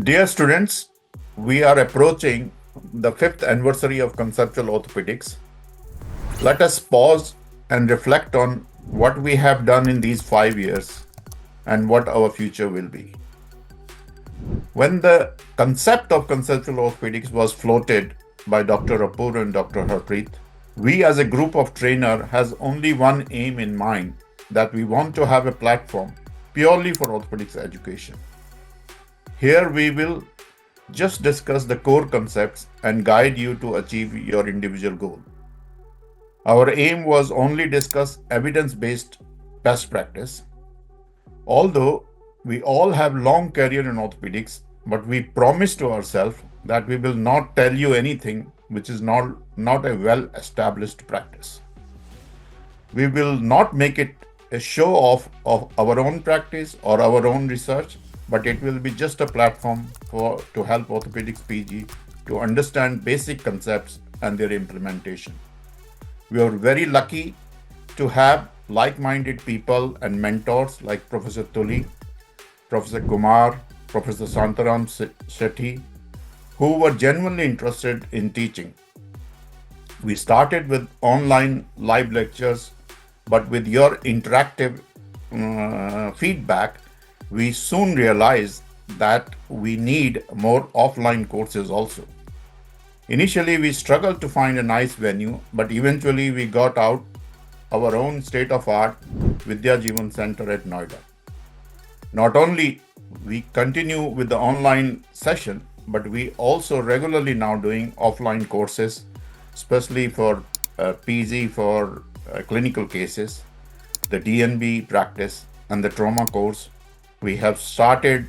Dear students, we are approaching the fifth anniversary of Conceptual Orthopedics. Let us pause and reflect on what we have done in these 5 years and what our future will be. When the concept of Conceptual Orthopedics was floated by Dr. Apur and Dr. Harpreet, we as a group of trainer has only one aim in mind, that we want to have a platform purely for orthopedics education. Here we will just discuss the core concepts and guide you to achieve your individual goal. Our aim was only discuss evidence-based best practice. Although we all have long career in orthopedics, but we promise to ourselves that we will not tell you anything which is not a well-established practice. We will not make it a show off of our own practice or our own research, but it will be just a platform to help orthopedics PG to understand basic concepts and their implementation. We are very lucky to have like-minded people and mentors like Professor Tuli, Professor Kumar, Professor Santaram Shetty, who were genuinely interested in teaching. We started with online live lectures, but with your interactive feedback, we soon realized that we need more offline courses also. Initially, we struggled to find a nice venue, but eventually we got out our own state-of-art Vidya Jeevan Centre at Noida. Not only we continue with the online session, but we also regularly now doing offline courses, especially for PG for clinical cases, the DNB practice, and the trauma course. We have started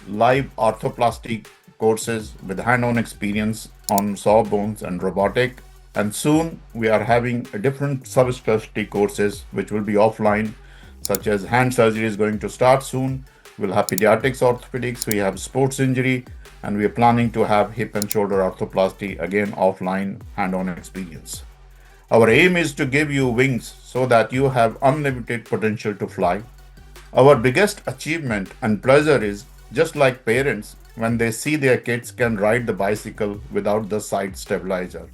live arthroplasty courses with hand-on experience on saw bones and robotic, and soon we are having a different subspecialty courses which will be offline, such as hand surgery is going to start soon. We'll have pediatrics orthopedics, we have sports injury, and we are planning to have hip and shoulder arthroplasty, again offline hand-on experience. Our aim is to give you wings so that you have unlimited potential to fly. Our biggest achievement and pleasure is just like parents when they see their kids can ride the bicycle without the side stabilizer.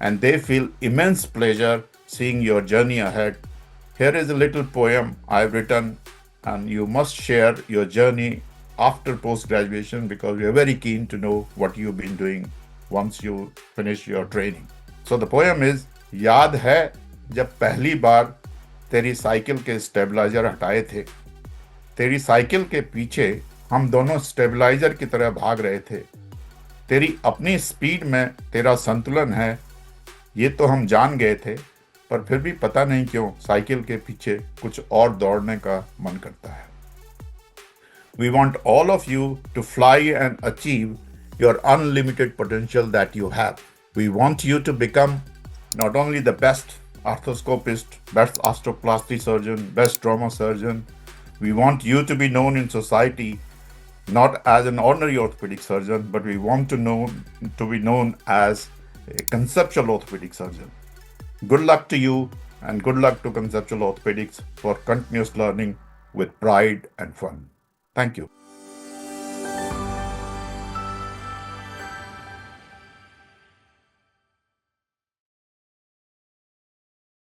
And they feel immense pleasure seeing your journey ahead. Here is a little poem I've written, and you must share your journey after post-graduation because we are very keen to know what you've been doing once you finish your training. So the poem is, याद है जब पहली बार तेरी cycle के stabiliser हटाए थे, तेरी cycle के पीछे हम दोनों स्टेबलाइजर की तरह भाग रहे थे, तेरी अपनी स्पीड में तेरा संतुलन है, ये तो हम जान गए थे, पर फिर भी पता नहीं क्यों साइकिल के पीछे कुछ और दौड़ने का मन करता है. We want all of you to fly and achieve your unlimited potential that you have. We want you to become not only the best arthroscopist, best arthroplasty surgeon, best trauma surgeon. We want you to be known in society not as an ordinary orthopedic surgeon, but we want to be known as a conceptual orthopedic surgeon. Good luck to you and good luck to Conceptual Orthopedics for continuous learning with pride and fun. Thank you.